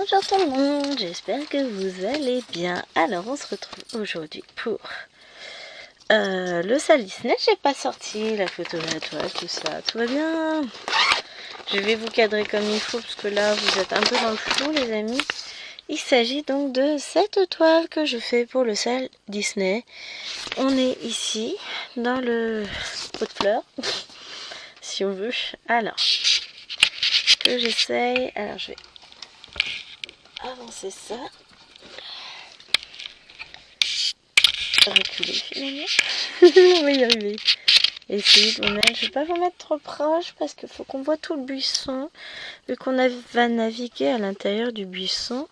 Bonjour tout le monde, j'espère que vous allez bien. Alors on se retrouve aujourd'hui pour le sale Disney. J'ai pas sorti la photo de la toile, tout ça, tout va bien. Je vais vous cadrer comme il faut parce que là vous êtes un peu dans le flou les amis. Il s'agit donc de cette toile que je fais pour le sale Disney. On est ici dans le pot de fleurs, si on veut. Alors, que j'essaye, alors je vais avancer ça. Reculer finalement. On va y arriver. Essayez de vous mettre. Je vais pas vous mettre trop proche parce qu'il faut qu'on voit tout le buisson. Vu qu'on va naviguer à l'intérieur du buisson.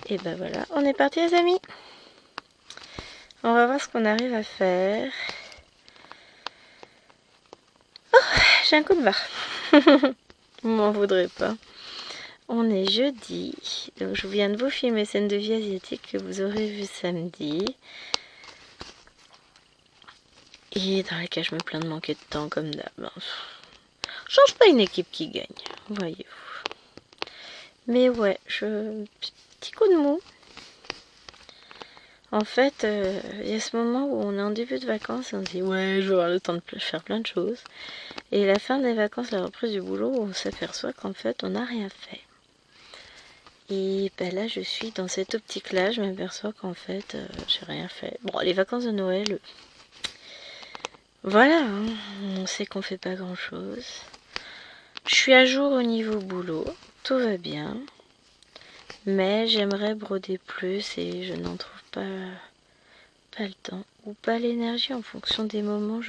Et ben voilà, on est parti les amis. On va voir ce qu'on arrive à faire. Oh, j'ai un coup de barre. Vous m'en voudrez pas. On est jeudi. Donc je viens de vous filmer scène de vie asiatique que vous aurez vu samedi. Et dans laquelle je me plains de manquer de temps comme d'hab. Change pas une équipe qui gagne, voyez-vous. Mais ouais, petit coup de mou. En fait, il y a ce moment où on est en début de vacances et on se dit ouais, je vais avoir le temps de faire plein de choses. Et la fin des vacances, la reprise du boulot, on s'aperçoit qu'en fait, on n'a rien fait. Et ben là, je suis dans cette optique-là, je m'aperçois qu'en fait, j'ai rien fait. Bon, les vacances de Noël, voilà, hein, on sait qu'on fait pas grand-chose. Je suis à jour au niveau boulot, tout va bien. Mais j'aimerais broder plus et je n'en trouve pas le temps ou pas l'énergie en fonction des moments.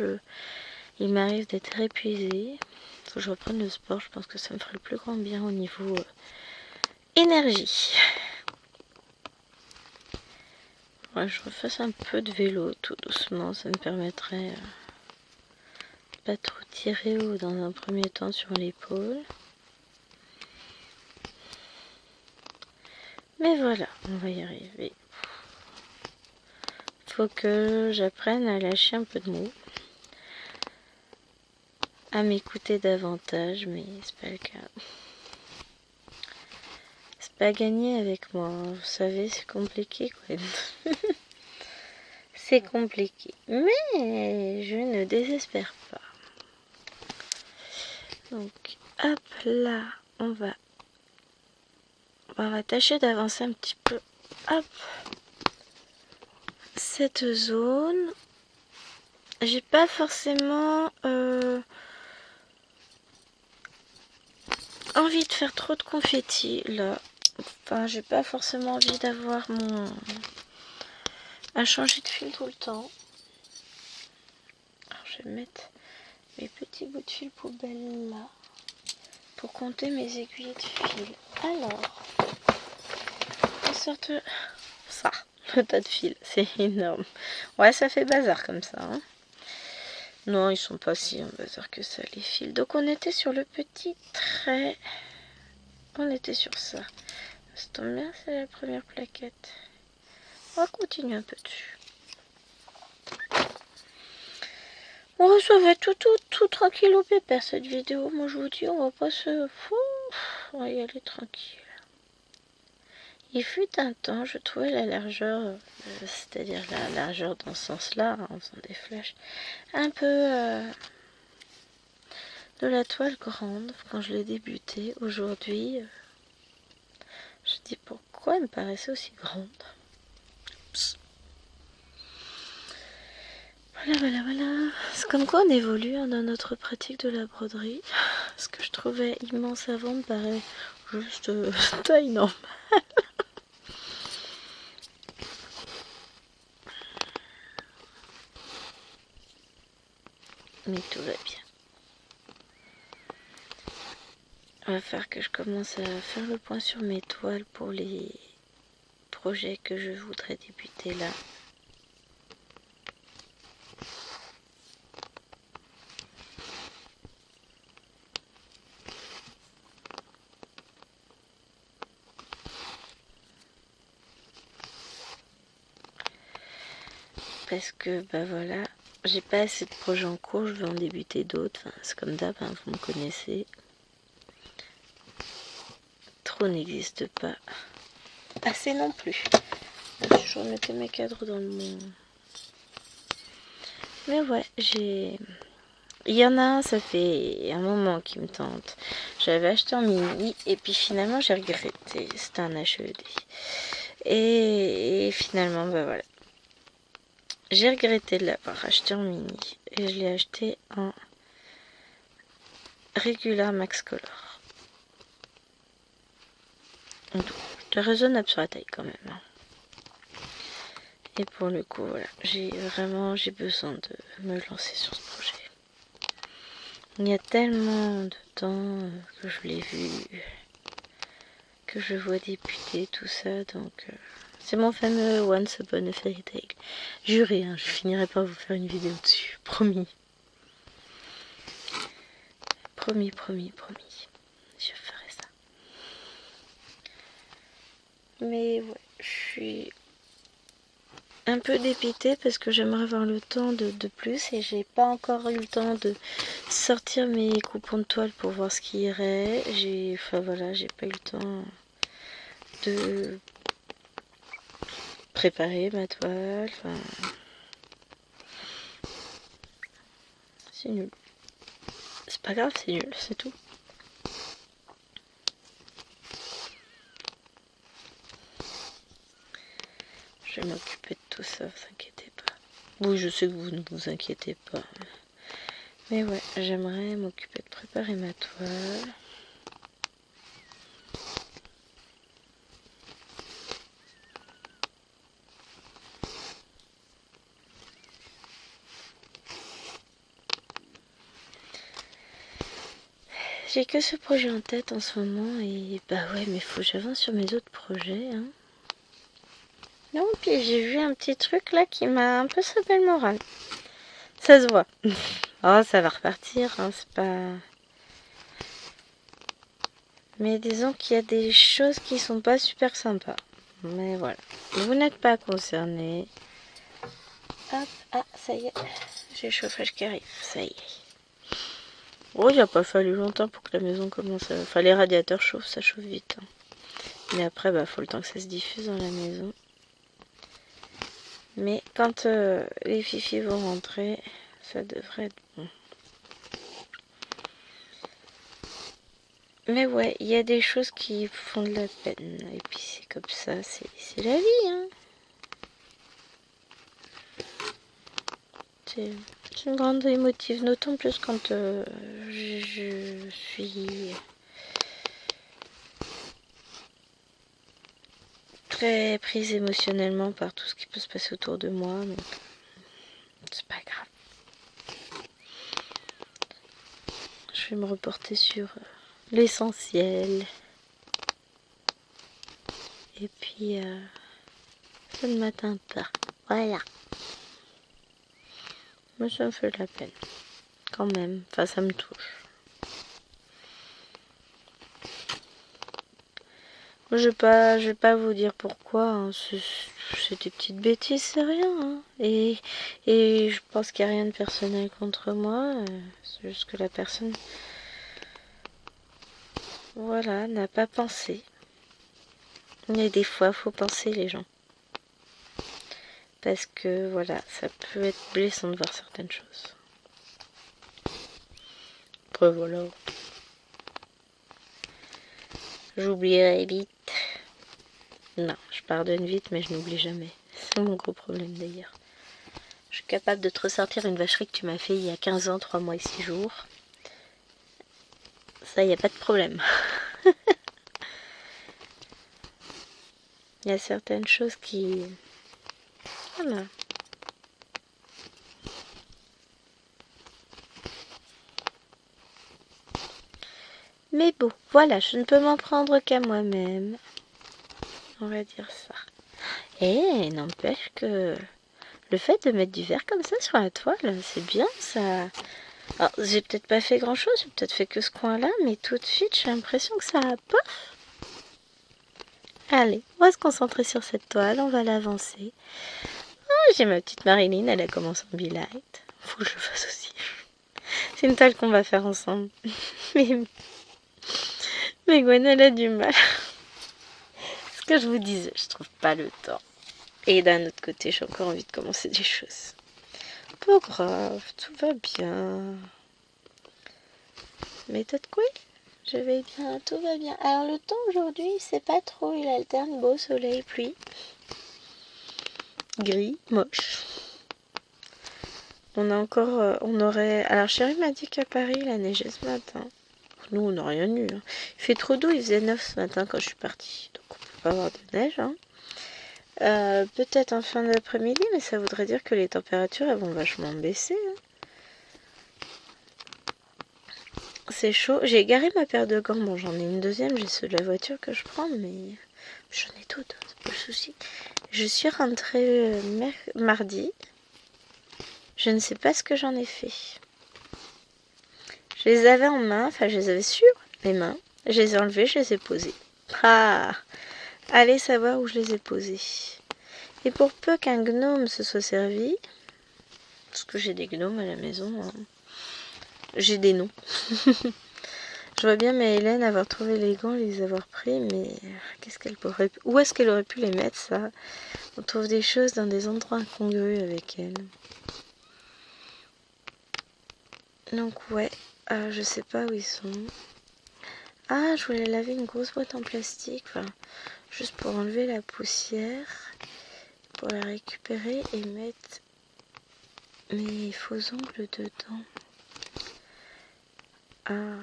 Il m'arrive d'être épuisée. Faut que je reprenne le sport, je pense que ça me ferait le plus grand bien au niveau énergie. Ouais, je refasse un peu de vélo tout doucement, ça me permettrait pas trop tirer haut dans un premier temps sur l'épaule. Mais voilà, on va y arriver. Faut que j'apprenne à lâcher un peu de mots, à m'écouter davantage, mais c'est pas le cas. C'est pas gagné avec moi, vous savez, c'est compliqué quoi. C'est compliqué, mais je ne désespère pas. Donc, hop là, on va tâcher d'avancer un petit peu. Hop, cette zone. J'ai pas forcément envie de faire trop de confettis là. Enfin, j'ai pas forcément envie d'avoir à changer de fil tout le temps. Alors, je vais mettre mes petits bouts de fil poubelle là pour compter mes aiguilles de fil. Alors, on sort ça, le tas de fil, c'est énorme. Ouais, ça fait bazar comme ça. Hein. Non, ils sont pas si en bazar que ça les fils. Donc on était sur le petit trait. On était sur ça. Ça tombe bien, c'est la première plaquette. On va continuer un peu dessus. Oh, ça va être tout tranquille au pépère cette vidéo. Moi je vous dis, on va pas se... On va y aller tranquille. Il fut un temps, je trouvais la largeur, c'est-à-dire la largeur dans ce sens-là, en faisant des flèches, un peu de la toile grande quand je l'ai débutée. Aujourd'hui, je dis pourquoi elle me paraissait aussi grande. Oups. Voilà. C'est comme quoi on évolue dans notre pratique de la broderie. Ce que je trouvais immense avant me paraît juste taille normale. Mais tout va bien. Il va falloir que je commence à faire le point sur mes toiles pour les projets que je voudrais débuter là. Parce que bah voilà, j'ai pas assez de projets en cours, je vais en débuter d'autres. Enfin, c'est comme d'hab, hein, vous me connaissez. micro n'existe pas assez non plus. Je remettais mes cadres dans le monde. Mais ouais, il y en a un, ça fait un moment qui me tente. J'avais acheté en mini et puis finalement j'ai regretté. C'était un HED. Et finalement, bah voilà. J'ai regretté de l'avoir acheté en mini. Et je l'ai acheté en Regular Max Color. Donc, c'est raisonnable sur la taille quand même. Hein. Et pour le coup, voilà. J'ai besoin de me lancer sur ce projet. Il y a tellement de temps que je l'ai vu, que je vois débuter tout ça, donc c'est mon fameux Once Upon a Fairy Tale. Juré, hein, je finirai par vous faire une vidéo dessus, promis. Promis, promis, promis. Je ferai ça. Mais ouais, je suis un peu dépitée parce que j'aimerais avoir le temps de plus et j'ai pas encore eu le temps de sortir mes coupons de toile pour voir ce qui irait. Enfin voilà, j'ai pas eu le temps de préparer ma toile. Enfin, c'est nul. C'est pas grave, c'est nul, c'est tout. Je vais m'occuper de tout ça, vous inquiétez pas. Oui, je sais que vous ne vous inquiétez pas. Mais ouais, j'aimerais m'occuper de préparer ma toile. J'ai que ce projet en tête en ce moment et bah ouais, mais faut que j'avance sur mes autres projets. Hein. Non, puis j'ai vu un petit truc là qui m'a un peu sauvé le moral. Ça se voit. Oh, ça va repartir, hein, c'est pas... Mais disons qu'il y a des choses qui sont pas super sympas. Mais voilà. Vous n'êtes pas concernés. Hop, ah, ça y est. J'ai le chauffage qui arrive, ça y est. Oh, il n'a pas fallu longtemps pour que la maison commence à... Enfin, les radiateurs chauffent, ça chauffe vite. Hein. Mais après, bah, faut le temps que ça se diffuse dans la maison. Mais quand les fifis vont rentrer, ça devrait être bon. Mais ouais, il y a des choses qui font de la peine. Et puis c'est comme ça, c'est la vie. Hein. C'est une grande émotive, d'autant plus quand je suis très prise émotionnellement par tout ce qui peut se passer autour de moi. Donc c'est pas grave. Je vais me reporter sur l'essentiel. Et puis, ça ne m'atteint pas. Voilà. Moi, ça me fait de la peine. Quand même. Enfin, ça me touche. Moi, je vais pas vous dire pourquoi. Hein. C'est des petites bêtises, c'est rien. Hein. Et je pense qu'il n'y a rien de personnel contre moi. C'est juste que la personne... Voilà, n'a pas pensé. Mais des fois, faut penser les gens. Parce que, voilà, ça peut être blessant de voir certaines choses. Après, voilà. J'oublierai vite. Non, je pardonne vite, mais je n'oublie jamais. C'est mon gros problème, d'ailleurs. Je suis capable de te ressortir une vacherie que tu m'as fait il y a 15 ans, 3 mois et 6 jours. Ça, il n'y a pas de problème. Il y a certaines choses qui... Voilà. Mais bon, voilà, je ne peux m'en prendre qu'à moi-même. On va dire ça. Et n'empêche que le fait de mettre du verre comme ça sur la toile, c'est bien ça. Alors, j'ai peut-être pas fait grand-chose, j'ai peut-être fait que ce coin-là, mais tout de suite, j'ai l'impression que ça a pof. Allez, on va se concentrer sur cette toile, on va l'avancer. Oh, j'ai ma petite Marilyn, elle a commencé en be-light. Faut que je le fasse aussi. C'est une toile qu'on va faire ensemble. Mais Gwen, elle a du mal. que je vous disais, je trouve pas le temps. Et d'un autre côté, j'ai encore envie de commencer des choses. Pas grave, tout va bien. Méthode quoi? Je vais bien, tout va bien. Alors le temps aujourd'hui, c'est pas trop, il alterne beau, soleil, pluie. Gris, moche. On a encore, on aurait... Alors chérie m'a dit qu'à Paris, il a neigé ce matin. Nous, on n'a rien eu. Hein. Il fait trop doux, il faisait 9 ce matin quand je suis partie. Donc on peut pas avoir de neige. Hein. Peut-être en fin d'après-midi, mais ça voudrait dire que les températures elles vont vachement baisser. Hein. C'est chaud. J'ai garé ma paire de gants. Bon, j'en ai une deuxième. J'ai ceux de la voiture que je prends, mais j'en ai d'autres. C'est pas le souci. Je suis rentrée mardi. Je ne sais pas ce que j'en ai fait. Je les avais en main. Enfin, je les avais sur mes mains. Je les ai enlevés, je les ai posés. Ah! Allez savoir où je les ai posés. Et pour peu qu'un gnome se soit servi, parce que j'ai des gnomes à la maison, hein, j'ai des noms. Je vois bien Hélène avoir trouvé les gants, les avoir pris, mais qu'est-ce qu'elle pourrait... Où est-ce qu'elle aurait pu les mettre, ça? On trouve des choses dans des endroits incongrus avec elle. Donc ouais, je sais pas où ils sont. Ah, je voulais laver une grosse boîte en plastique, enfin, juste pour enlever la poussière, pour la récupérer et mettre mes faux ongles dedans. Ah.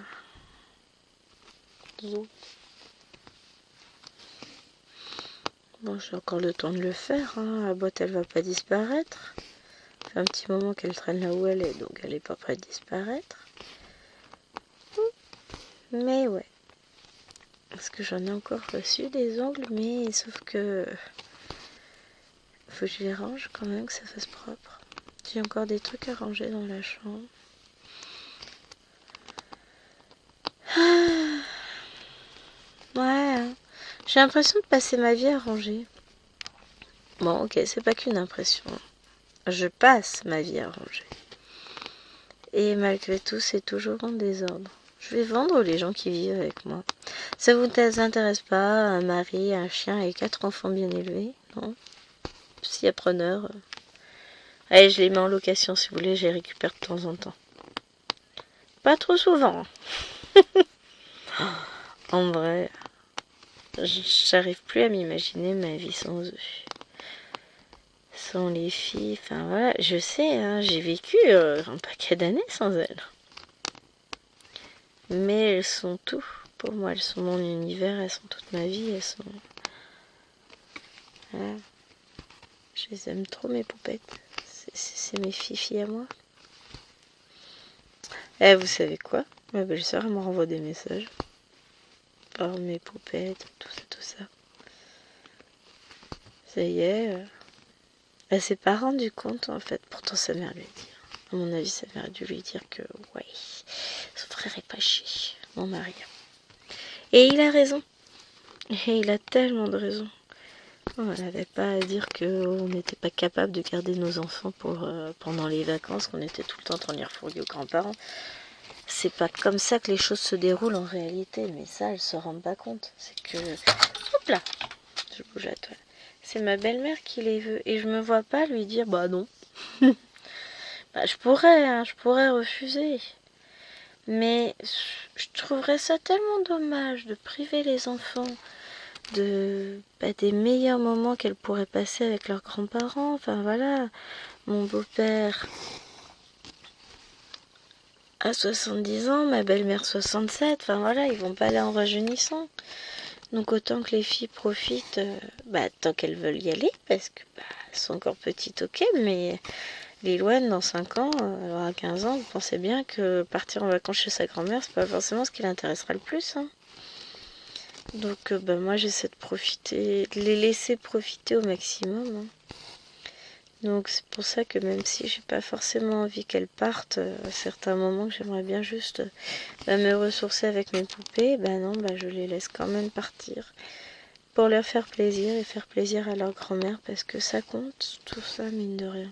Bon, j'ai encore le temps de le faire, hein. La boîte elle va pas disparaître. Ça fait un petit moment qu'elle traîne là où elle est, donc elle est pas prête de disparaître. Mais ouais. Parce que j'en ai encore reçu des ongles, mais sauf que faut que je les range quand même, que ça fasse propre. J'ai encore des trucs à ranger dans la chambre. Ouais, hein. J'ai l'impression de passer ma vie à ranger. Bon, ok, c'est pas qu'une impression. Je passe ma vie à ranger. Et malgré tout, c'est toujours en désordre. Je vais vendre les gens qui vivent avec moi. Ça vous intéresse pas, un mari, un chien et 4 enfants bien élevés? Non? S'il y a preneur. Allez, je les mets en location si vous voulez, je les récupère de temps en temps. Pas trop souvent. En vrai, j'arrive plus à m'imaginer ma vie sans eux. Sans les filles, enfin voilà, je sais, hein, j'ai vécu un paquet d'années sans elles. Mais elles sont tout. Pour moi, elles sont mon univers, elles sont toute ma vie, elles sont... Voilà. Je les aime trop, mes poupettes. C'est mes filles à moi. Eh, vous savez quoi? Ma belle-sœur, elle me renvoie des messages. Par mes poupettes, tout ça. Ça y est. Elle s'est pas rendue compte, en fait. Pourtant, sa mère lui a dit. À mon avis, sa mère a dû lui dire que, ouais, son frère est pas chier, mon mari. Et il a raison. Et il a tellement de raison. On n'avait pas à dire qu'on n'était pas capable de garder nos enfants pour, pendant les vacances, qu'on était tout le temps en train de les refourguer aux grands-parents. C'est pas comme ça que les choses se déroulent en réalité, mais ça, elles se rendent pas compte. C'est que... Hop là! Je bouge la toile. C'est ma belle-mère qui les veut. Et je me vois pas lui dire, bah non. Bah, je pourrais refuser. Mais je trouverais ça tellement dommage de priver les enfants de des meilleurs moments qu'elles pourraient passer avec leurs grands-parents. Enfin voilà, mon beau-père a 70 ans, ma belle-mère 67, enfin voilà, ils vont pas aller en rajeunissant. Donc autant que les filles profitent, tant qu'elles veulent y aller, parce que elles sont encore petites, ok, mais Lilouane, dans 5 ans, elle aura 15 ans, vous pensez bien que partir en vacances chez sa grand-mère, c'est pas forcément ce qui l'intéressera le plus, hein. Donc moi j'essaie de profiter, de les laisser profiter au maximum, hein. Donc c'est pour ça que même si j'ai pas forcément envie qu'elles partent, à certains moments que j'aimerais bien juste me ressourcer avec mes poupées, non, je les laisse quand même partir. Pour leur faire plaisir et faire plaisir à leur grand-mère, parce que ça compte, tout ça, mine de rien.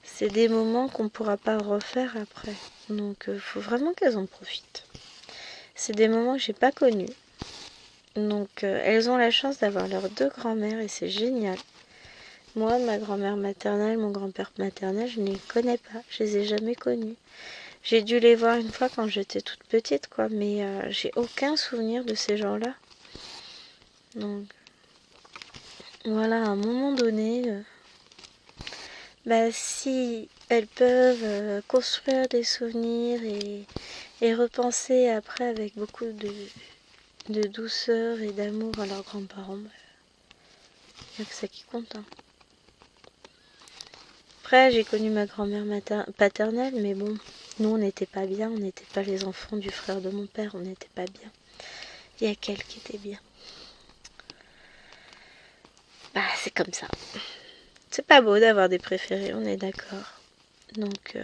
C'est des moments qu'on ne pourra pas refaire après. Donc faut vraiment qu'elles en profitent. C'est des moments que j'ai pas connus. Donc elles ont la chance d'avoir leurs deux grands-mères et c'est génial. Moi, ma grand-mère maternelle, mon grand-père maternel, je ne les connais pas. Je les ai jamais connus. J'ai dû les voir une fois quand j'étais toute petite, quoi. Mais j'ai aucun souvenir de ces gens-là. Donc voilà, à un moment donné, si elles peuvent construire des souvenirs et repenser après avec beaucoup de douceur et d'amour à leurs grands-parents, il n'y a que ça qui compte. Hein. Après, j'ai connu ma grand-mère paternelle, mais bon, nous on n'était pas bien, on n'était pas les enfants du frère de mon père, on n'était pas bien. Il y a qu'elle qui était bien. Bah, c'est comme ça. C'est pas beau d'avoir des préférés, on est d'accord. Donc,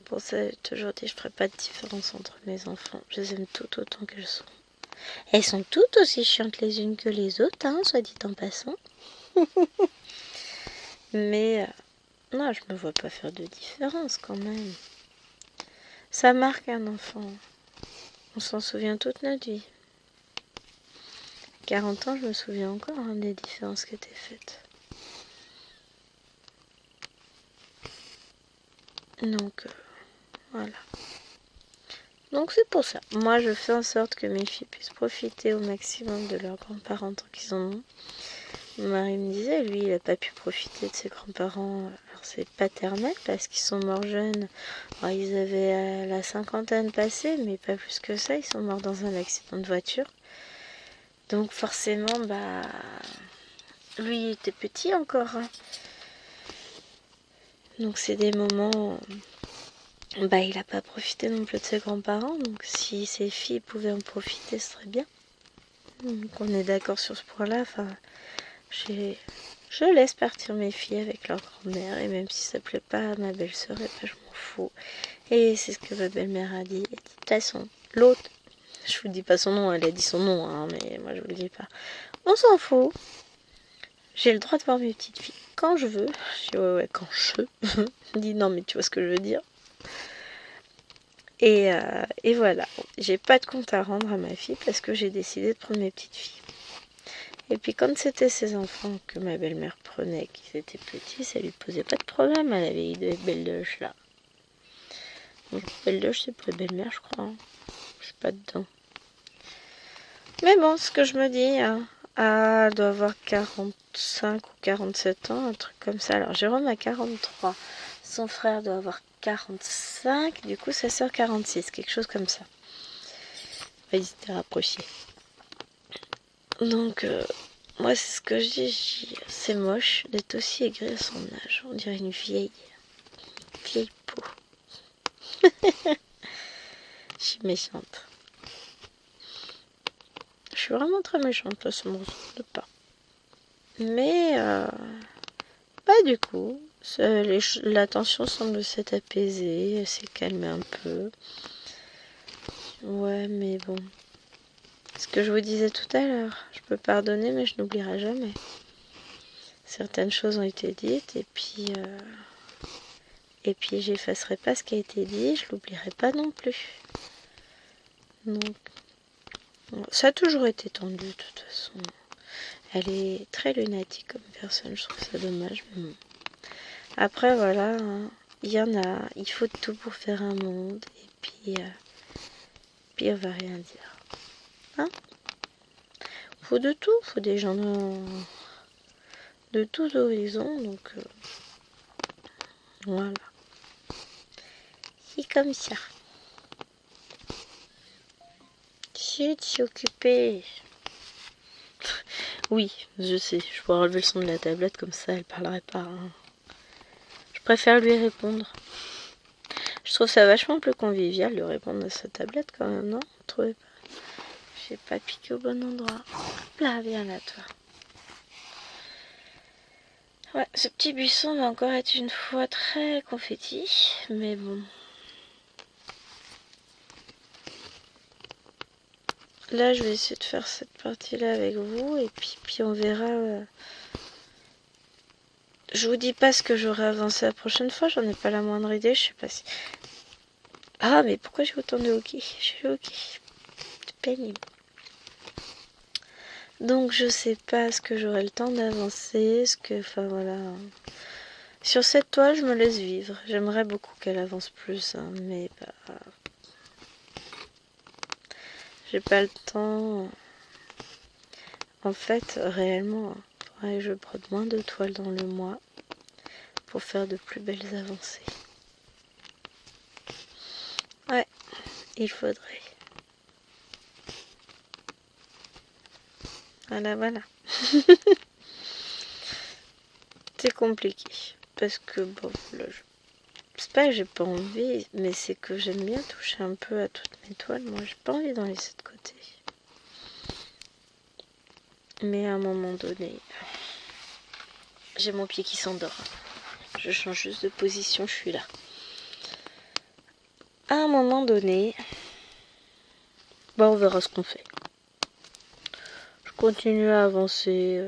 pour ça, j'ai toujours dit, je ferai pas de différence entre mes enfants. Je les aime toutes autant qu'elles sont. Elles sont toutes aussi chiantes les unes que les autres, hein, soit dit en passant. Mais, non, je me vois pas faire de différence quand même. Ça marque un enfant. On s'en souvient toute notre vie. 40 ans, je me souviens encore des différences qui étaient faites. Donc, voilà. Donc c'est pour ça. Moi, je fais en sorte que mes filles puissent profiter au maximum de leurs grands-parents tant qu'ils en ont. Mon mari me disait, lui, il n'a pas pu profiter de ses grands-parents. Alors c'est paternel parce qu'ils sont morts jeunes. Alors, ils avaient la cinquantaine passée, mais pas plus que ça. Ils sont morts dans un accident de voiture. Donc forcément, lui il était petit encore. Hein. Donc c'est des moments... il n'a pas profité non plus de ses grands-parents. Donc si ses filles pouvaient en profiter, ce serait bien. Donc on est d'accord sur ce point-là. Enfin, je laisse partir mes filles avec leur grand-mère. Et même si ça plaît pas à ma belle-sœur, je m'en fous. Et c'est ce que ma belle-mère a dit. Elle dit, de toute façon, l'autre... Je vous dis pas son nom, elle a dit son nom, hein, mais moi je vous le dis pas. On s'en fout. J'ai le droit de voir mes petites filles quand je veux. Je dis ouais, quand je veux. Je dis non, mais tu vois ce que je veux dire. Et voilà. J'ai pas de compte à rendre à ma fille parce que j'ai décidé de prendre mes petites filles. Et puis quand c'était ses enfants que ma belle-mère prenait, qu'ils étaient petits, ça lui posait pas de problème. Elle avait eu des belles doches là. Donc belle doche, c'est pour les belles-mères, je crois. Hein. Je suis pas dedans. Mais bon, ce que je me dis, hein, elle doit avoir 45 ou 47 ans, un truc comme ça. Alors Jérôme a 43, son frère doit avoir 45, du coup sa soeur 46, quelque chose comme ça. Ils étaient rapprochés. Donc, moi c'est ce que je dis, c'est moche d'être aussi aigri à son âge. On dirait une vieille peau. Je suis méchante. Je suis vraiment très méchante, là, ça me ressemble pas. Mais, du coup, la tension semble s'être apaisée, elle s'est calmée un peu. Ouais, mais bon. Ce que je vous disais tout à l'heure, je peux pardonner, mais je n'oublierai jamais. Certaines choses ont été dites, et puis j'effacerai pas ce qui a été dit, je l'oublierai pas non plus. Donc, ça a toujours été tendu, de toute façon. Elle est très lunatique comme personne, je trouve ça dommage, mais bon. Après, voilà, hein, il y en a, il faut tout pour faire un monde, et puis on va rien dire. Hein? Faut de tout, faut des gens de tous horizons, donc voilà. C'est comme ça. C'est occupé. Oui, je sais, je pourrais enlever le son de la tablette, comme ça elle parlerait pas. Hein. Je préfère lui répondre. Je trouve ça vachement plus convivial de répondre à sa tablette quand même, non? Vous trouvez pas? J'ai pas piqué au bon endroit. Hop là, viens là, toi. Ouais, ce petit buisson va encore être une fois très confetti, mais bon. Là, je vais essayer de faire cette partie-là avec vous, et puis on verra. Je vous dis pas ce que j'aurai avancé la prochaine fois, j'en ai pas la moindre idée, je sais pas si... Ah, mais pourquoi j'ai autant de hockey? J'ai le hockey. pénible. Donc je sais pas ce que j'aurai le temps d'avancer, enfin voilà. Sur cette toile, je me laisse vivre. J'aimerais beaucoup qu'elle avance plus, hein, mais bah, j'ai pas le temps. En fait, réellement, faudrait que je brode moins de toiles dans le mois pour faire de plus belles avancées. Ouais, il faudrait. Voilà. C'est compliqué. Parce que bon, là, c'est pas que j'ai pas envie, mais c'est que j'aime bien toucher un peu à toutes mes toiles. Moi, j'ai pas envie d'en laisser de côté. Mais à un moment donné, j'ai mon pied qui s'endort. Je change juste de position, je suis là. À un moment donné, bah on verra ce qu'on fait. Je continue à avancer,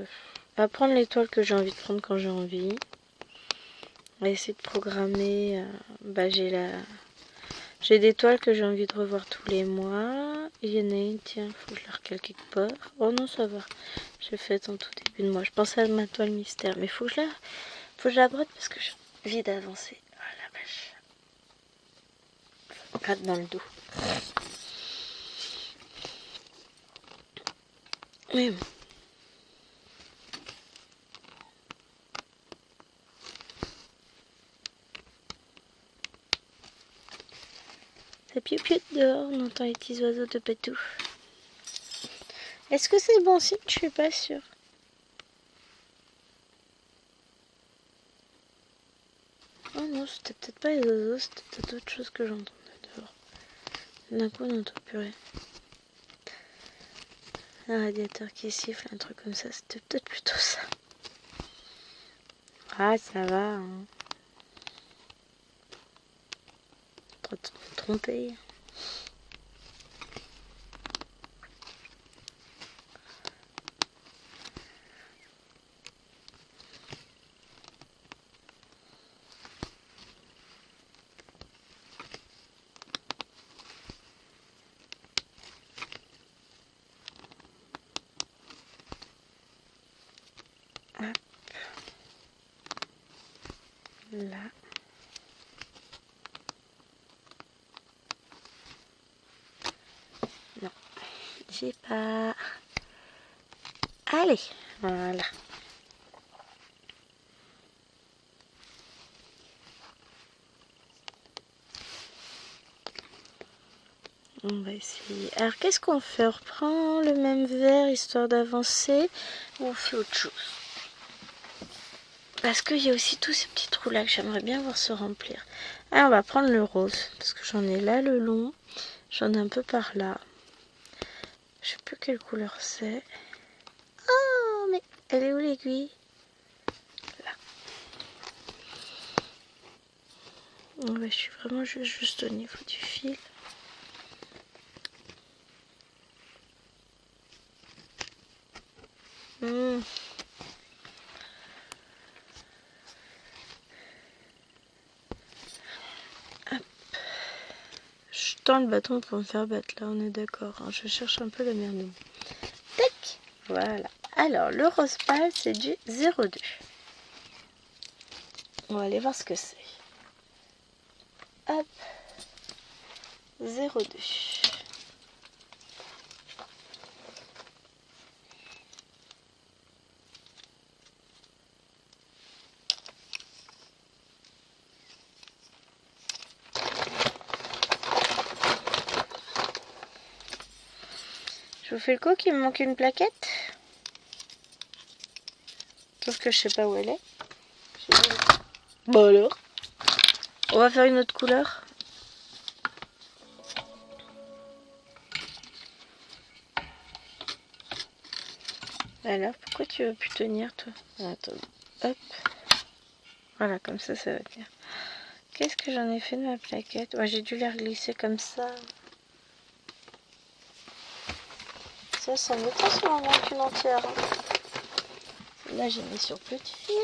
à prendre les toiles que j'ai envie de prendre quand j'ai envie. À essayer de programmer. J'ai des toiles que j'ai envie de revoir tous les mois. Il y en a une, tiens, faut que je la recale quelque part. Oh non, ça va. J'ai fait en tout début de mois. Je pensais à ma toile mystère, mais faut que je la brode parce que j'ai envie d'avancer. Oh la vache. Gratte dans le dos. Mais bon. Ça piou-piou dehors, on entend les petits oiseaux de patou. Est-ce que c'est bon signe? Je suis pas sûre. Oh non, c'était peut-être pas les oiseaux, c'était peut-être autre chose que j'entendais dehors. D'un coup, on entend plus rien. Un radiateur qui siffle, un truc comme ça, c'était peut-être plutôt ça. Ah, ça va. Hein. Trop de me tromper. Hop. Là. Non, j'ai pas. Allez, voilà. On va essayer. Alors, qu'est-ce qu'on fait? On reprend le même verre histoire d'avancer ou on fait autre chose? Parce qu'il y a aussi tous ces petits trous là que j'aimerais bien voir se remplir. Alors, on va prendre le rose parce que j'en ai là le long. J'en ai un peu par là. Je sais plus quelle couleur c'est. Oh, mais elle est où l'aiguille? Là. Ouais, je suis vraiment juste au niveau du fil. Hop. Je tends le bâton pour me faire battre, là on est d'accord. Hein. Je cherche un peu la merde. Tac. Voilà. Alors, le rose pâle, c'est du 02. On va aller voir ce que c'est. Hop. 02. Je vous fais le coup qu'il me manque une plaquette. Sauf que je sais pas où elle est. Bon alors. On va faire une autre couleur. Alors, pourquoi tu veux plus tenir toi? Attends. Hop. Voilà, comme ça, ça va tenir. Qu'est-ce que j'en ai fait de ma plaquette? Ouais, j'ai dû la glisser comme ça. Ça m'étonne si on en manque une entière. Hein. Là, j'ai mis sur plus de fil.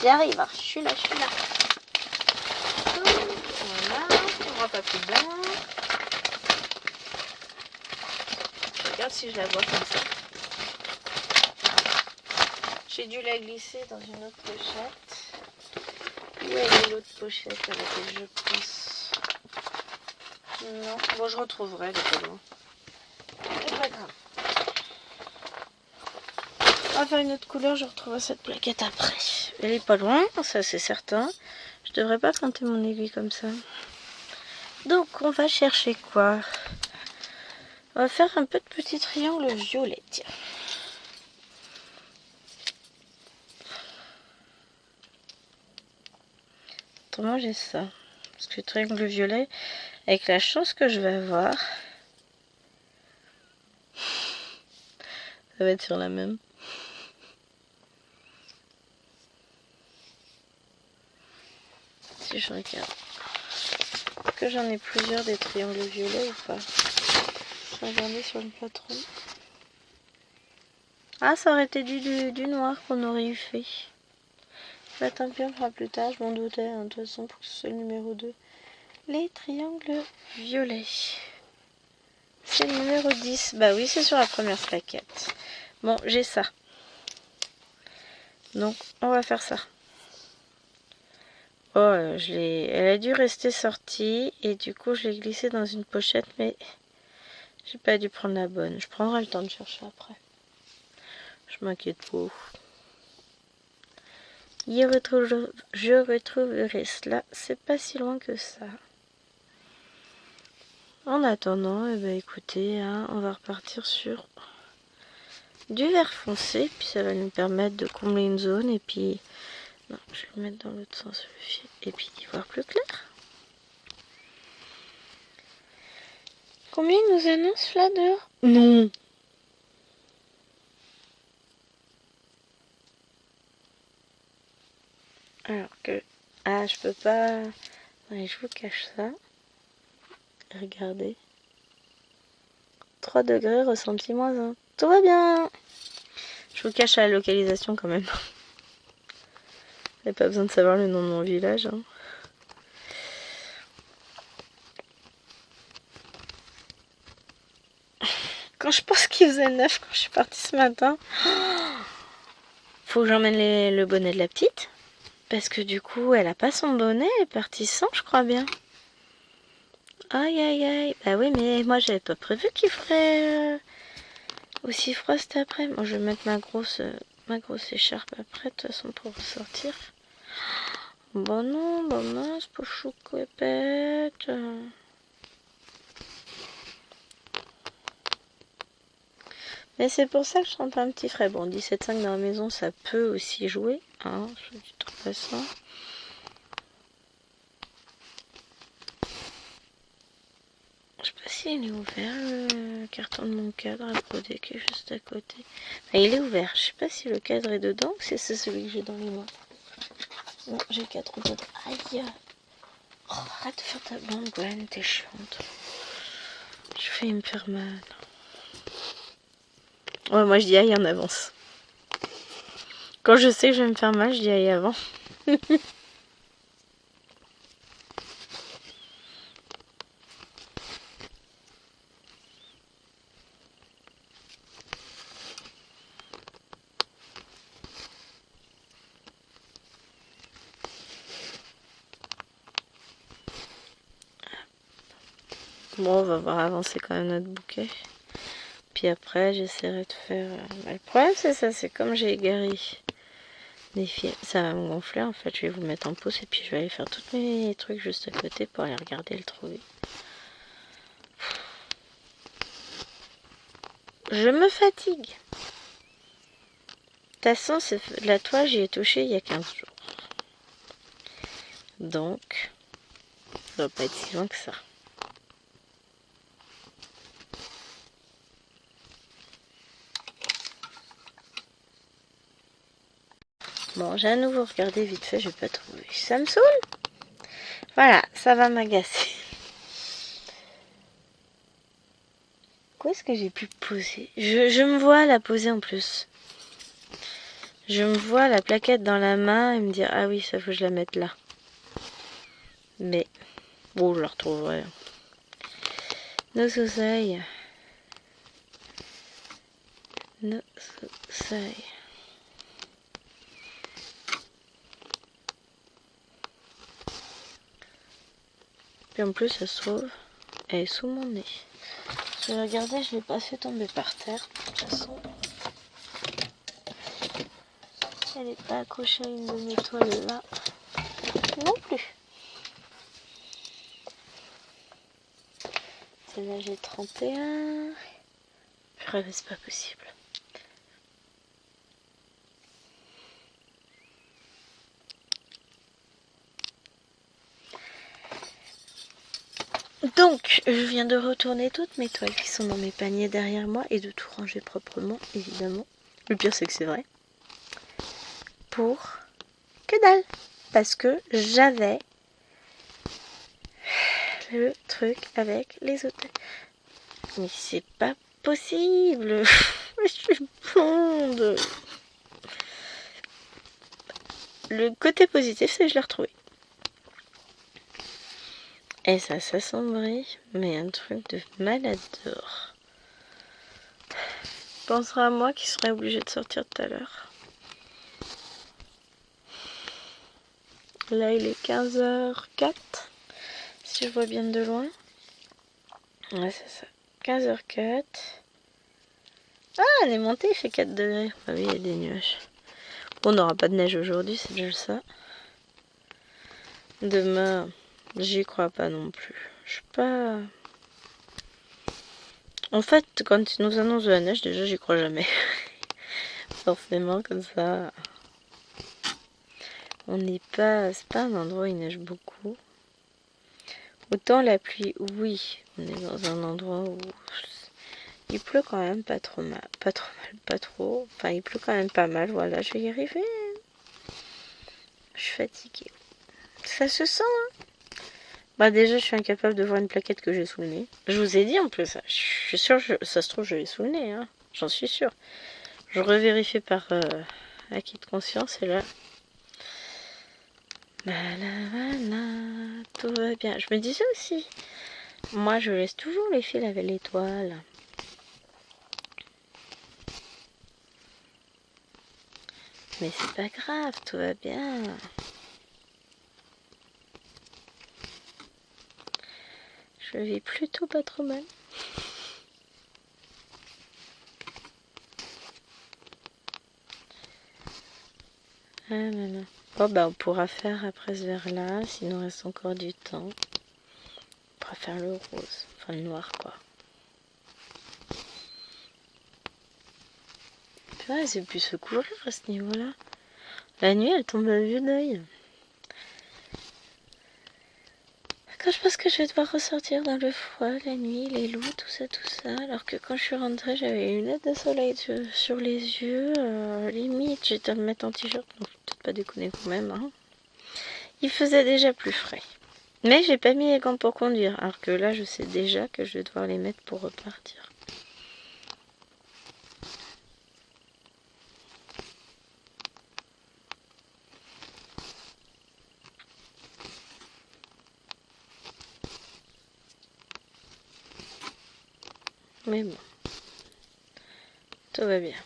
J'y arrive, hein. Je suis là. Voilà, on n'aura pas plus dedans. Regarde si je la vois comme ça. J'ai dû la glisser dans une autre pochette. Où est l'autre pochette à laquelle je pense? Non, bon je retrouverai, elle est pas loin. C'est pas grave. On va faire une autre couleur, je retrouverai cette plaquette après. Elle est pas loin, ça c'est certain. Je devrais pas planter mon aiguille comme ça. Donc on va chercher quoi? On va faire un peu de petit triangle violet, tiens. Autrement j'ai ça. Parce que le triangle violet, avec la chance que je vais avoir, ça va être sur la même. Si je regarde. Est-ce que j'en ai plusieurs des triangles violets ou pas? Je vais regarder sur le patron. Ah, ça aurait été du noir qu'on aurait eu fait. Bah tant pis, on le fera plus tard, je m'en doutais, hein, de toute façon, pour que ce soit le numéro 2. Les triangles violets. C'est le numéro 10. Bah oui, c'est sur la première plaquette. Bon, j'ai ça. Donc, on va faire ça. Oh, elle a dû rester sortie et du coup, je l'ai glissée dans une pochette, mais j'ai pas dû prendre la bonne. Je prendrai le temps de chercher après. Je m'inquiète pas. Je retrouverai cela. C'est pas si loin que ça. En attendant, eh ben, écoutez, hein, on va repartir sur du vert foncé. Puis ça va nous permettre de combler une zone. Et puis, non, je vais le mettre dans l'autre sens le fil. Et puis d'y voir plus clair. Combien il nous annonce là dehors? Non. Alors que... Ah, je peux pas... Allez, je vous cache ça. Regardez. 3 degrés, ressenti -1. Tout va bien. Je vous cache la localisation quand même. Vous n'avez pas besoin de savoir le nom de mon village. Hein. Quand je pense qu'il faisait 9 quand je suis partie ce matin. Faut que j'emmène le bonnet de la petite. Parce que du coup, elle a pas son bonnet. Elle est partie sans, je crois bien. Aïe, aïe, aïe. Bah oui, mais moi, j'avais pas prévu qu'il ferait aussi froid cet après. Moi, je vais mettre ma grosse écharpe après, de toute façon, pour ressortir. Bon non, bon mince, pour chouquette. Mais c'est pour ça que je tente un petit frais. Bon, 17,5 dans la maison, ça peut aussi jouer. Hein, je dis tout façon. Je sais pas s'il est ouvert, le carton de mon cadre à broder qui est juste à côté. Enfin, il est ouvert. Je sais pas si le cadre est dedans ou si c'est celui que j'ai dans les mains. Non, j'ai 4 autres. Aïe. Oh, arrête de faire ta bande, Gwen, t'es chiante. Je fais me faire mal. Ouais, moi je dis aïe en avance. Quand je sais que je vais me faire mal, je dis aïe avant. Bon, on va voir avancer quand même notre bouquet. Puis après, j'essaierai de faire... le problème, c'est ça, c'est comme j'ai égaré des fils, ça va me gonfler en fait. Je vais vous mettre en pause et puis je vais aller faire tous mes trucs juste à côté pour aller regarder le trouver. Je me fatigue. De toute façon, la toile, j'y ai touché il y a 15 jours. Donc, ça doit pas être si loin que ça. Bon, j'ai à nouveau regardé vite fait, je vais pas trouver. Ça me saoule. Voilà, ça va m'agacer. Où est-ce que j'ai pu poser? Je me vois la poser en plus. Je me vois la plaquette dans la main et me dire ah oui, ça faut que je la mette là. Mais bon, je la retrouverai. Nos oseilles. No seuil. Puis en plus, ça se trouve, elle est sous mon nez. Je vais regarder, je l'ai pas fait tomber par terre. De toute façon, elle n'est pas accrochée à une de mes toiles là. Non plus. Celle-là, j'ai 31. Je rêve, c'est pas possible. Donc, je viens de retourner toutes mes toiles qui sont dans mes paniers derrière moi et de tout ranger proprement, évidemment. Le pire, c'est que c'est vrai. Pour que dalle. Parce que j'avais le truc avec les autres. Mais c'est pas possible. Je suis blonde. Le côté positif, c'est que je l'ai retrouvé. Et ça s'assombrit, mais un truc de malade dehors. Pensera à moi qui serait obligé de sortir tout à l'heure. Là, il est 15h04. Si je vois bien de loin. Ouais, c'est ça. 15h04. Ah, elle est montée, il fait 4 degrés. Ah oui, il y a des nuages. Bon, on n'aura pas de neige aujourd'hui, c'est déjà ça. Demain, j'y crois pas non plus. Je suis pas... En fait, quand ils nous annoncent de la neige, déjà, j'y crois jamais. Forcément, comme ça... On n'est pas... C'est pas un endroit où il neige beaucoup. Autant la pluie, oui. On est dans un endroit où... Il pleut quand même pas trop mal. Pas trop mal, pas trop. Enfin, il pleut quand même pas mal. Voilà, je vais y arriver. Je suis fatiguée. Ça se sent, hein. Bah déjà, je suis incapable de voir une plaquette que j'ai sous le nez. Je vous ai dit en plus, je suis sûre, ça se trouve, je l'ai sous le nez, hein. J'en suis sûre. Je revérifie par acquis de conscience et là... Voilà, tout va bien. Je me disais aussi, moi je laisse toujours les fils avec l'étoile. Mais c'est pas grave, tout va bien. Je vis plutôt pas trop mal. Ah là là. Bon bah on pourra faire après ce verre là, s'il nous reste encore du temps. On pourra faire le rose, enfin le noir quoi. Ouais, c'est plus se couvrir à ce niveau-là. La nuit elle tombe à vue d'œil. Quand je pense que je vais devoir ressortir dans le froid la nuit, les loups, tout ça, alors que quand je suis rentrée, j'avais une lunette de soleil sur les yeux, limite, j'étais à me mettre en t-shirt, donc peut-être pas déconner quand même, hein. Il faisait déjà plus frais. Mais j'ai pas mis les gants pour conduire, alors que là, je sais déjà que je vais devoir les mettre pour repartir. Mais bon, tout va bien.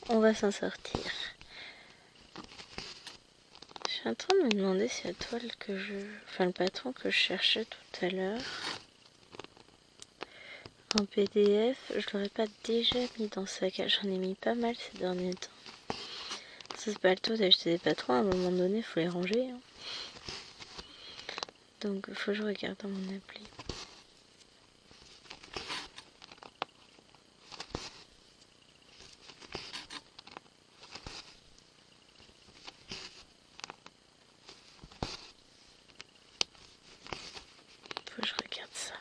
On va s'en sortir. Je suis en train de me demander si la toile que je... Enfin, le patron que je cherchais tout à l'heure, en PDF, je l'aurais pas déjà mis dans sa cage. J'en ai mis pas mal ces derniers temps. Ça, c'est pas le tout d'acheter des patrons. À un moment donné, il faut les ranger, hein. Donc, il faut que je regarde dans mon appli. Faut que je regarde ça.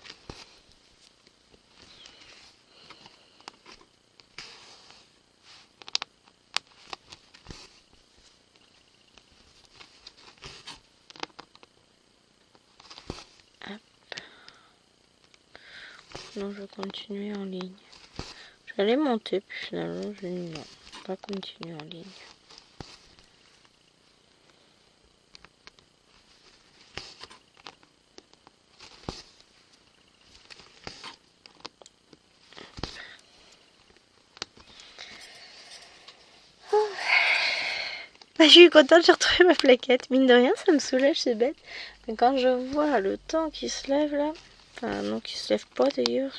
Hop. Non, je vais continuer en ligne. J'allais monter, puis finalement, je dis non, pas continuer en ligne. je suis contente, j'ai retrouvé ma plaquette. Mine de rien, ça me soulage, c'est bête. Mais quand je vois le temps qui se lève là, enfin non, qui se lève pas d'ailleurs,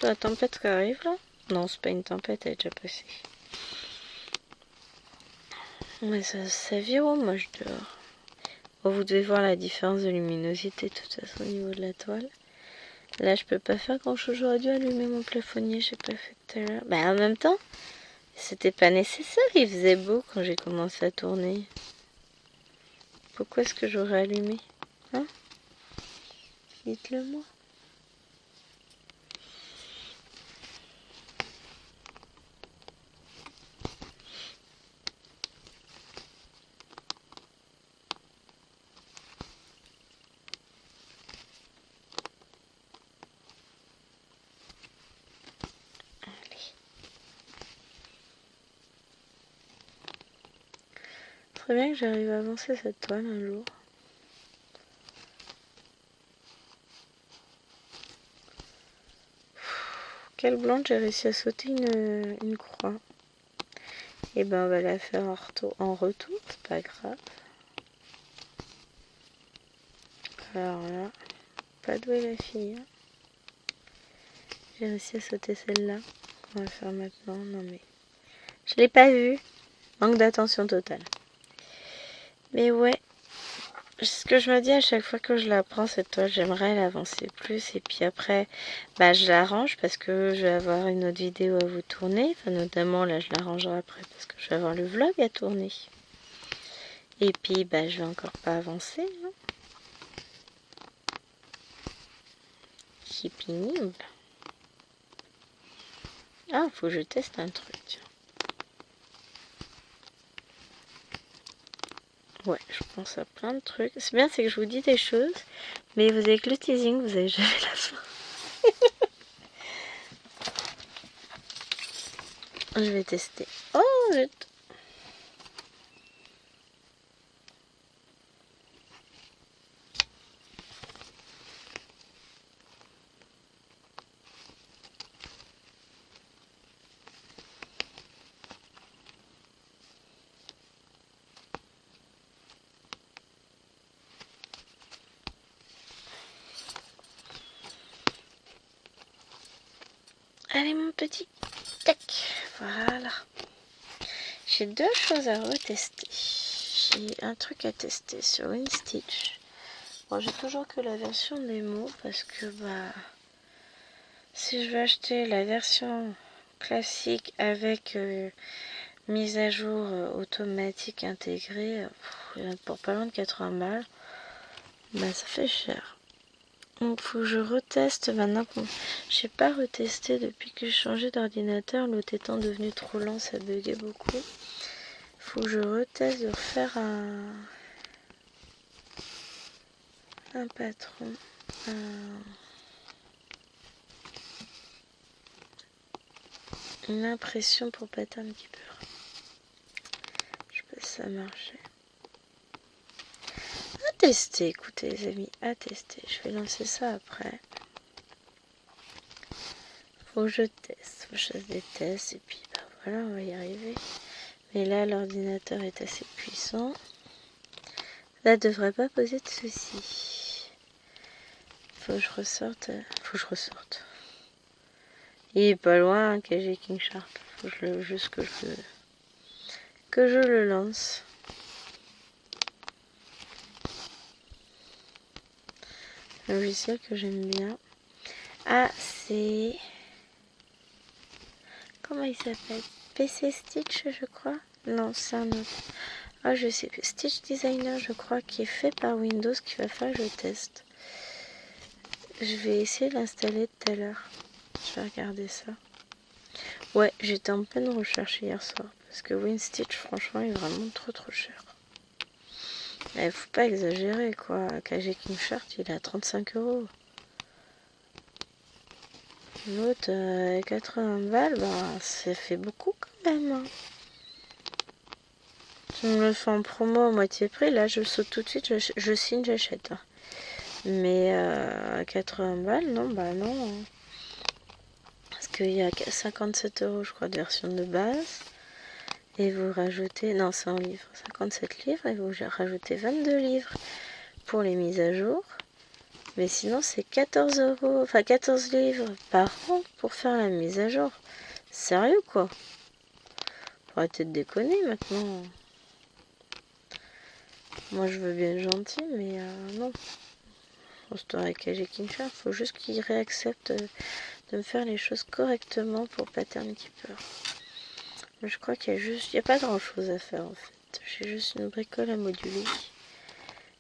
la tempête qui arrive là. Non, c'est pas une tempête, elle est déjà passée. Mais ça vire au moche dehors. Bon, vous devez voir la différence de luminosité de toute façon au niveau de la toile. Là, je peux pas faire grand chose. J'aurais dû allumer mon plafonnier, j'ai pas fait tout à l'heure. Bah, en même temps, c'était pas nécessaire. Il faisait beau quand j'ai commencé à tourner. Pourquoi est-ce que j'aurais allumé? Hein? Dites-le moi. Très bien que j'arrive à avancer cette toile un jour. Quelle blonde, j'ai réussi à sauter une croix. Et ben on va la faire en retour, c'est pas grave. Alors là, pas douée la fille. Hein. J'ai réussi à sauter celle-là. On va faire maintenant. Non mais, je l'ai pas vue. Manque d'attention totale. Mais ouais, ce que je me dis à chaque fois que je la prends cette toile, j'aimerais l'avancer plus. Et puis après, bah je l'arrange parce que je vais avoir une autre vidéo à vous tourner. Enfin notamment là, je l'arrangerai après parce que je vais avoir le vlog à tourner. Et puis bah je vais encore pas avancer. Hein. C'est pénible. Ah, faut que je teste un truc. Ouais, je pense à plein de trucs. C'est bien, c'est que je vous dis des choses, mais vous avez que le teasing, vous avez jamais la fin. Je vais tester. Oh, zut. Allez, mon petit. Tac. Voilà. J'ai deux choses à retester. J'ai un truc à tester sur WinStitch. Bon, j'ai toujours que la version démo parce que bah si je veux acheter la version classique avec mise à jour automatique intégrée pour pas loin de 80 balles, bah ça fait cher. Donc faut que je reteste maintenant. J'ai pas retesté depuis que j'ai changé d'ordinateur, l'autre étant devenu trop lent, ça buguait beaucoup. Faut que je reteste de refaire un patron. Une impression pour pattern keeper. Je sais pas si ça marchait. À tester, écoutez les amis, à tester. Je vais lancer ça après. Faut que je teste, faut que je fasse des tests et puis bah voilà, on va y arriver. Mais là, l'ordinateur est assez puissant. Là, devrait pas poser de soucis. Faut que je ressorte. Faut que je ressorte. Il est pas loin, KG King Sharp. Faut juste que je le lance. Un logiciel que j'aime bien. Ah, c'est... Comment il s'appelle? PC Stitch, je crois. Non, c'est un autre. Ah, je sais plus. Stitch Designer, je crois, qui est fait par Windows, qu'il va falloir que je teste. Je vais essayer de l'installer tout à l'heure. Je vais regarder ça. Ouais, j'étais en pleine recherche hier soir. Parce que WinStitch, franchement, est vraiment trop cher. Il faut pas exagérer, quoi. KG King Sharp, il est à 35 €. L'autre, 80 balles, bah, ça fait beaucoup quand même. Hein. Tu me le fais en promo à moitié prix, là, je saute tout de suite, je signe, j'achète. Hein. Mais 80 balles, non, bah non. Hein. Parce qu'il y a 57 €, je crois, de version de base. Et vous rajoutez, non c'est en livres, 57 livres, et vous rajoutez 22 livres pour les mises à jour. Mais sinon c'est 14 euros, enfin 14 livres par an pour faire la mise à jour. Sérieux quoi? Faut arrêter de déconner maintenant. Moi je veux bien être gentil, mais non. Restaurer Kinshasa, faut juste qu'il réaccepte de me faire les choses correctement pour Pattern Keeper. Je crois qu'il y a pas grand chose à faire en fait. J'ai juste une bricole à moduler.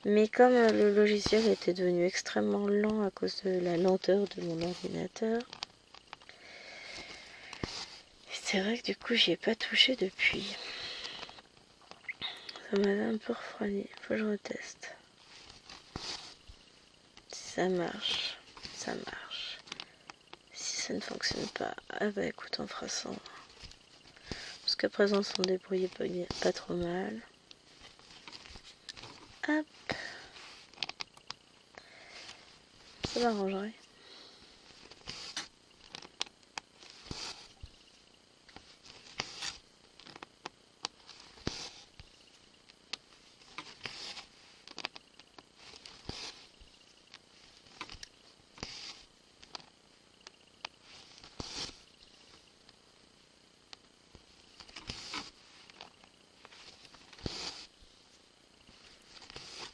Mais comme le logiciel était devenu extrêmement lent à cause de la lenteur de mon ordinateur, c'est vrai que du coup j'y ai pas touché depuis. Ça m'avait un peu refroidi. Faut que je reteste. Si ça marche, ça marche. Si ça ne fonctionne pas, ah bah écoute, on fera ça. Jusqu'à présent, on s'en débrouillait pas trop mal. Hop. Ça m'arrangerait.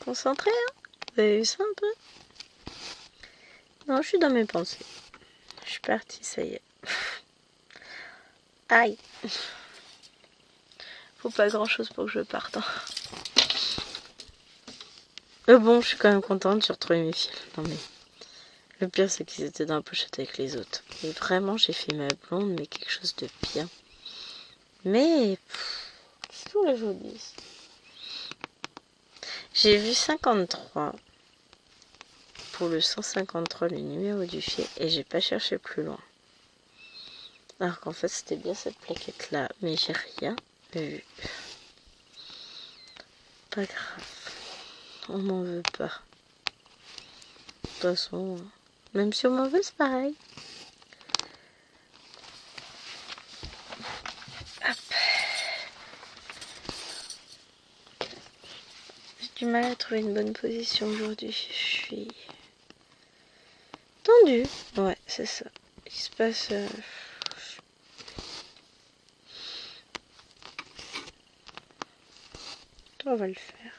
Concentré, hein? Vous avez vu ça un peu? Non, je suis dans mes pensées. Je suis partie, ça y est. Aïe. Faut pas grand chose pour que je parte. Hein. Mais bon, je suis quand même contente, j'ai retrouvé mes fils. Non mais, le pire c'est qu'ils étaient dans la pochette avec les autres. Et vraiment, j'ai fait ma blonde, mais quelque chose de bien. Mais, qu'est-ce que les jolies. J'ai vu 53 pour le 153, le numéro du fil, et j'ai pas cherché plus loin. Alors qu'en fait, c'était bien cette plaquette-là, mais j'ai rien vu. Pas grave. On m'en veut pas. De toute façon, même si on m'en veut, c'est pareil. Hop. J'ai du mal à trouver une bonne position aujourd'hui. Je suis tendue. Ouais, c'est ça. Il se passe... On va le faire.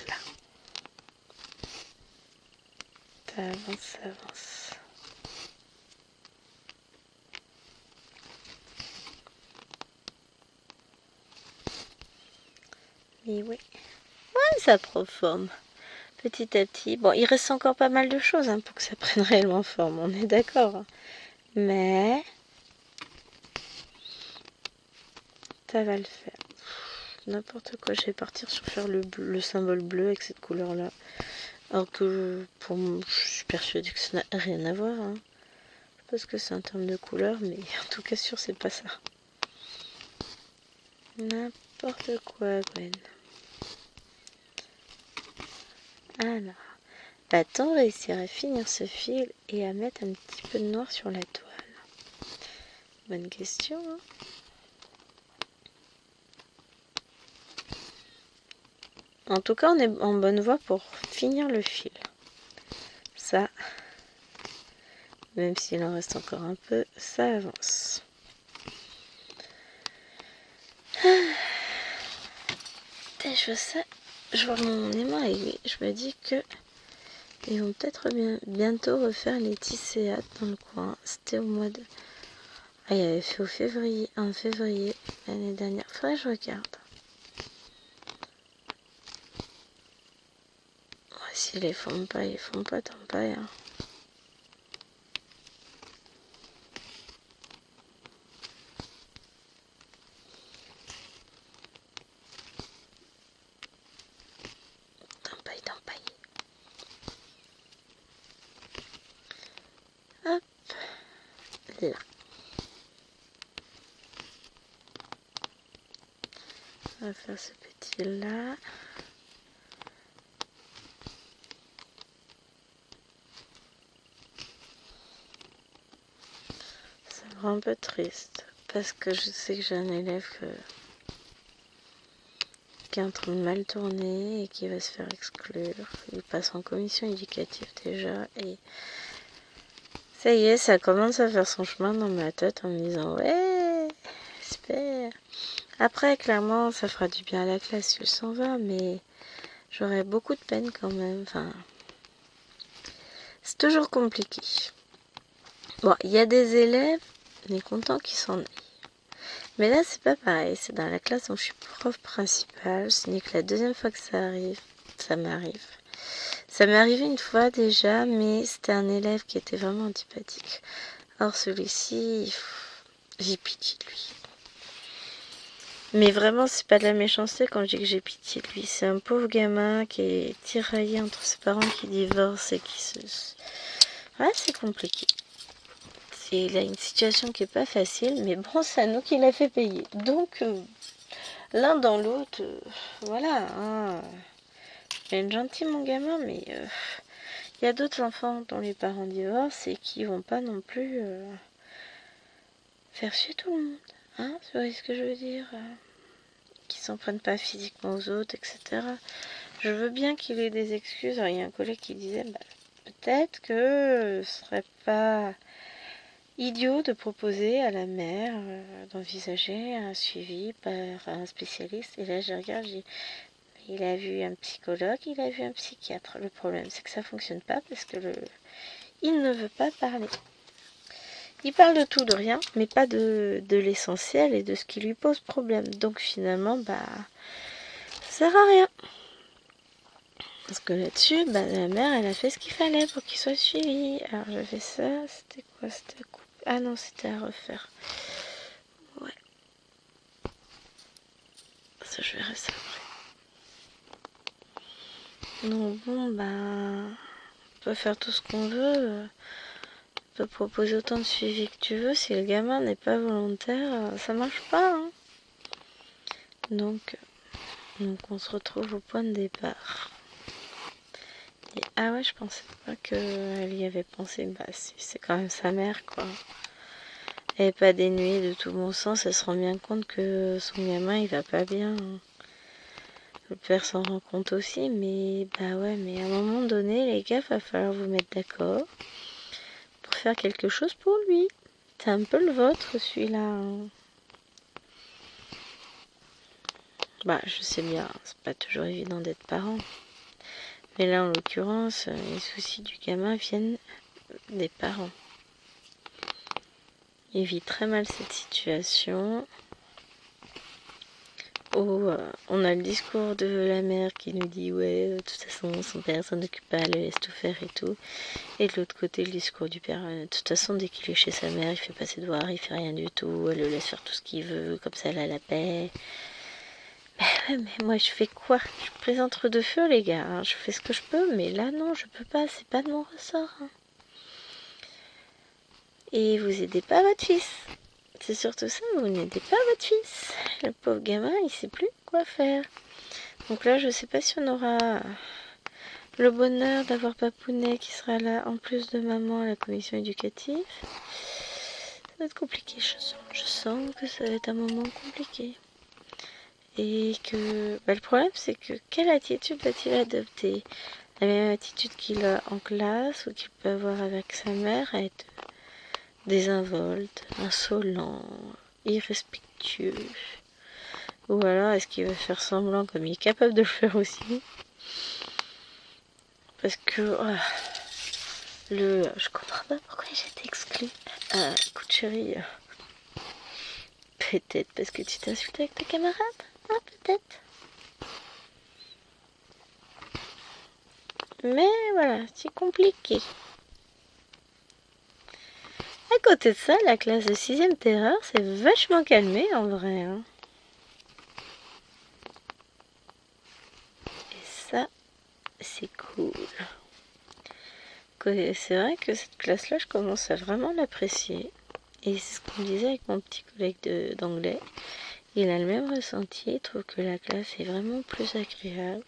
Là. Ça avance, ça avance. Mais oui. Ouais, ça prend forme. Petit à petit. Bon, il reste encore pas mal de choses hein, pour que ça prenne réellement forme. On est d'accord. Hein. Mais... ça va le faire. N'importe quoi. Je vais partir sur faire le symbole bleu avec cette couleur-là. Alors que pour moi, je suis persuadée que ça n'a rien à voir. Hein. Parce que c'est un terme de couleur, mais en tout cas sûr c'est pas ça. N'importe quoi, Gwen. Alors, va-t-on réussir à finir ce fil et à mettre un petit peu de noir sur la toile? Bonne question. Hein. En tout cas, on est en bonne voie pour finir le fil. Ça, même s'il en reste encore un peu, ça avance. Et je vois ça, je vois mon aimant aiguille, je me dis que ils vont peut-être bientôt refaire les tisséats dans le coin. C'était au mois de... Ah, il avait fait en février l'année dernière. Faudrait que je regarde. Ouais, s'ils les font pas, ils font pas, tant pis. Hein. Là. On va faire ce petit là. Ça me rend un peu triste parce que je sais que j'ai un élève qui est en train de mal tourner et qui va se faire exclure. Il passe en commission éducative déjà et ça y est, ça commence à faire son chemin dans ma tête en me disant ouais, j'espère. Après, clairement, ça fera du bien à la classe s'il s'en va, mais j'aurais beaucoup de peine quand même. Enfin, c'est toujours compliqué. Bon, il y a des élèves, on est content qu'ils s'en aillent. Mais là, c'est pas pareil. C'est dans la classe où je suis prof principale. Ce n'est que la deuxième fois que ça arrive. Ça m'arrive. Ça m'est arrivé une fois déjà, mais c'était un élève qui était vraiment antipathique. Or, celui-ci, j'ai pitié de lui. Mais vraiment, c'est pas de la méchanceté quand je dis que j'ai pitié de lui. C'est un pauvre gamin qui est tiraillé entre ses parents qui divorcent et qui se... Ouais, c'est compliqué. Il a une situation qui est pas facile, mais bon, c'est à nous qui l'a fait payer. Donc, l'un dans l'autre, voilà. Hein. Il est gentil, mon gamin, mais il y a d'autres enfants dont les parents divorcent et qui vont pas non plus faire chier tout le monde. Hein, vous voyez ce que je veux dire qui s'en prennent pas physiquement aux autres, etc. Je veux bien qu'il ait des excuses. Alors, il y a un collègue qui disait, peut-être que ce serait pas idiot de proposer à la mère d'envisager un suivi par un spécialiste. Et là, je regarde, il a vu un psychologue, il a vu un psychiatre. Le problème, c'est que ça fonctionne pas parce que il ne veut pas parler. Il parle de tout, de rien, mais pas de l'essentiel et de ce qui lui pose problème. Donc finalement, ça sert à rien. Parce que là-dessus, la mère, elle a fait ce qu'il fallait pour qu'il soit suivi. Alors j'avais ça, c'était quoi? C'était à couper. Ah non, c'était à refaire. Ouais. Ça, je verrai ça après. Donc bon, on peut faire tout ce qu'on veut. On peut proposer autant de suivi que tu veux. Si le gamin n'est pas volontaire, ça marche pas. Hein. Donc on se retrouve au point de départ. Et, ah ouais, je pensais pas qu'elle y avait pensé. C'est quand même sa mère, quoi. Elle n'est pas dénuée de tout bon sens. Elle se rend bien compte que son gamin, il va pas bien. Hein. Le père s'en rend compte aussi, mais ouais, mais à un moment donné, les gars, va falloir vous mettre d'accord pour faire quelque chose pour lui. C'est un peu le vôtre, celui-là. Hein. Je sais bien, c'est pas toujours évident d'être parent. Mais là, en l'occurrence, les soucis du gamin viennent des parents. Il vit très mal cette situation. Où on a le discours de la mère qui nous dit ouais, de toute façon, son père s'en occupe pas, elle le laisse tout faire et tout. Et de l'autre côté, le discours du père, de toute façon, dès qu'il est chez sa mère, il fait pas ses devoirs, il fait rien du tout, elle le laisse faire tout ce qu'il veut, comme ça elle a la paix. Mais moi je fais quoi? Je plaise entre deux feux, les gars. Hein. Je fais ce que je peux, mais là non, je peux pas, c'est pas de mon ressort. Hein. Et vous aidez pas votre fils. C'est surtout ça, vous n'aidez pas votre fils. Le pauvre gamin, il sait plus quoi faire. Donc là, je sais pas si on aura le bonheur d'avoir Papounet qui sera là en plus de maman à la commission éducative. Ça va être compliqué, je sens que ça va être un moment compliqué. Et que le problème, c'est que quelle attitude va-t-il adopter? La même attitude qu'il a en classe ou qu'il peut avoir avec sa mère, être désinvolte, insolent, irrespectueux. Ou alors, est-ce qu'il va faire semblant comme il est capable de le faire aussi? Parce que je comprends pas pourquoi j'ai été exclue. Écoute chérie, peut-être parce que tu t'insultes avec tes camarades. Ah, peut-être. Mais voilà, c'est compliqué. À côté de ça, la classe de 6ème terreur s'est vachement calmée en vrai. Hein. Et ça, c'est cool. C'est vrai que cette classe-là, je commence à vraiment l'apprécier. Et c'est ce qu'on disait avec mon petit collègue d'anglais. Il a le même ressenti, il trouve que la classe est vraiment plus agréable.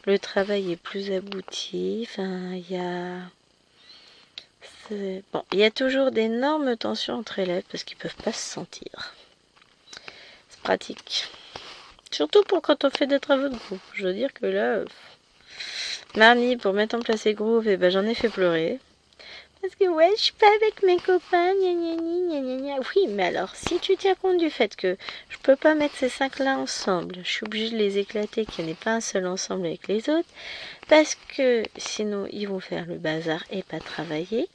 Le travail est plus abouti. Enfin, il y a... Bon, il y a toujours d'énormes tensions entre élèves parce qu'ils peuvent pas se sentir. C'est pratique. Surtout pour quand on fait des travaux de groupe. Je veux dire que là, mardi, pour mettre en place les groupes, et ben, j'en ai fait pleurer. Parce que ouais, je suis pas avec mes copains, gna gna gna gna gna. Oui, mais alors, si tu tiens compte du fait que je peux pas mettre ces 5-là ensemble, je suis obligée de les éclater, qu'il n'y en ait pas un seul ensemble avec les autres, parce que sinon, ils vont faire le bazar et pas travailler.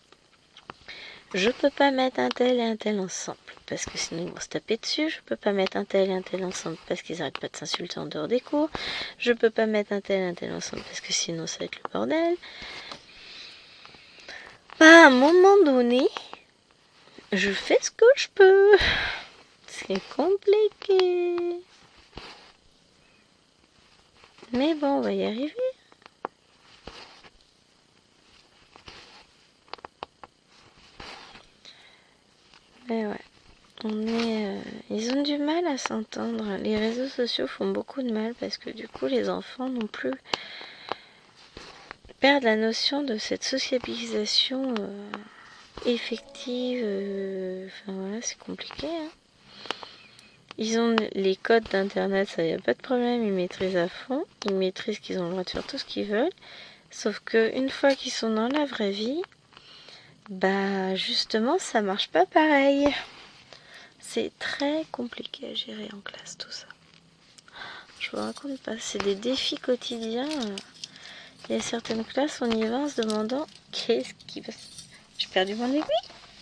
Je peux pas mettre un tel et un tel ensemble, parce que sinon ils vont se taper dessus. Je peux pas mettre un tel et un tel ensemble, parce qu'ils arrêtent pas de s'insulter en dehors des cours. Je peux pas mettre un tel et un tel ensemble, parce que sinon ça va être le bordel. Bah, à un moment donné, je fais ce que je peux. C'est compliqué. Mais bon, on va y arriver. Mais ouais. Ils ont du mal à s'entendre. Les réseaux sociaux font beaucoup de mal parce que du coup les enfants non plus perdent la notion de cette sociabilisation effective. Enfin voilà, c'est compliqué. Hein. Ils ont les codes d'internet, ça y a pas de problème, ils maîtrisent à fond. Ils maîtrisent qu'ils ont le droit de faire tout ce qu'ils veulent. Sauf que une fois qu'ils sont dans la vraie vie, bah justement ça marche pas pareil. C'est très compliqué à gérer en classe tout ça. Je vous raconte pas, c'est des défis quotidiens. Il y a certaines classes, on y va en se demandant qu'est-ce qui va se... J'ai perdu mon aiguille.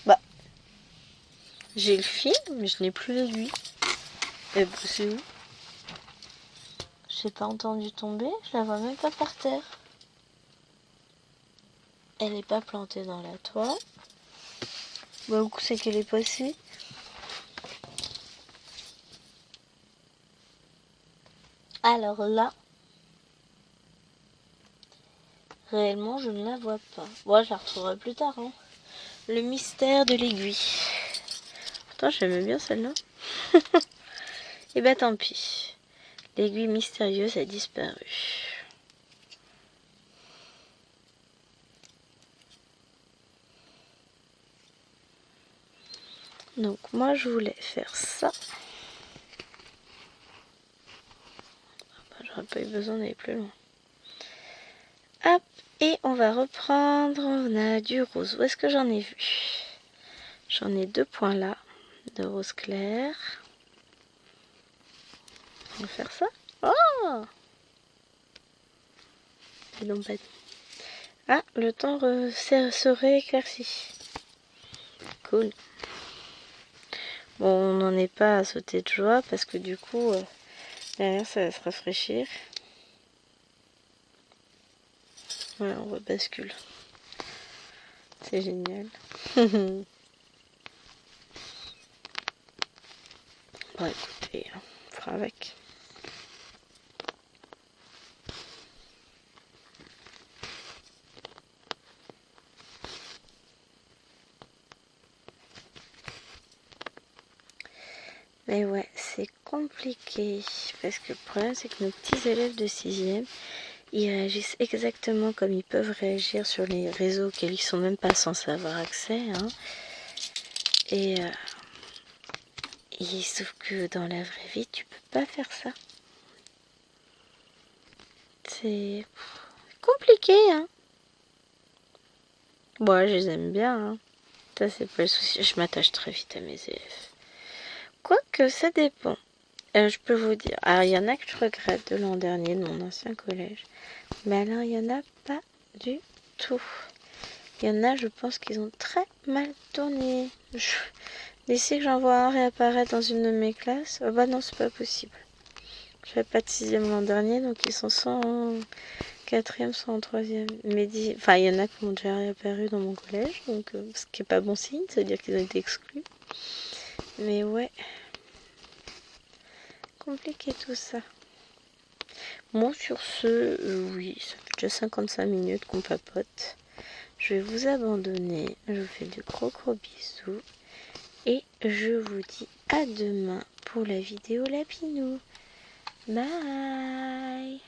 Bah, j'ai le fil, mais je n'ai plus l'aiguille. Et bah, c'est où? J'ai pas entendu tomber, je la vois même pas par terre. Elle est pas plantée dans la toile. Bah, où c'est qu'elle est passée? Alors là, réellement, je ne la vois pas. Bon, je la retrouverai plus tard. Hein. Le mystère de l'aiguille. Pourtant, j'aimais bien celle-là. Et bah, tant pis. L'aiguille mystérieuse a disparu. Donc, moi, je voulais faire ça. J'aurais pas eu besoin d'aller plus loin. Hop, et on va reprendre. On a du rose. Où est-ce que j'en ai vu? J'en ai 2 points là, de rose clair. On va faire ça. Oh! Dis donc pas dit. Ah, le temps serait éclairci. Cool. Bon, on n'en est pas à sauter de joie parce que du coup, derrière ça va se rafraîchir. Ouais, on rebascule. C'est génial. Bon, écoutez, on fera avec. Mais ouais, c'est compliqué. Parce que le problème, c'est que nos petits élèves de 6e, ils réagissent exactement comme ils peuvent réagir sur les réseaux auxquels ils sont même pas censés avoir accès. Hein. Et sauf que dans la vraie vie, tu peux pas faire ça. C'est compliqué, hein. Bon, je les aime bien, hein. Ça, c'est pas le souci. Je m'attache très vite à mes élèves. Quoique, ça dépend. Je peux vous dire. Alors, il y en a que je regrette de l'an dernier, de mon ancien collège. Mais alors, il y en a pas du tout. Il y en a, je pense qu'ils ont très mal tourné. D'ici que j'en vois un réapparaître dans une de mes classes, oh bah non, c'est pas possible. Je n'avais pas de 6e l'an dernier, donc ils sont soit en 4e, soit en 3e. Mais enfin, il y en a qui ont déjà réapparu dans mon collège, donc ce qui n'est pas bon signe, c'est-à-dire qu'ils ont été exclus. Mais ouais, compliqué tout ça. Bon, sur ce, oui, ça fait déjà 55 minutes qu'on papote. Je vais vous abandonner. Je vous fais de gros bisous. Et je vous dis à demain pour la vidéo Lapinou. Bye.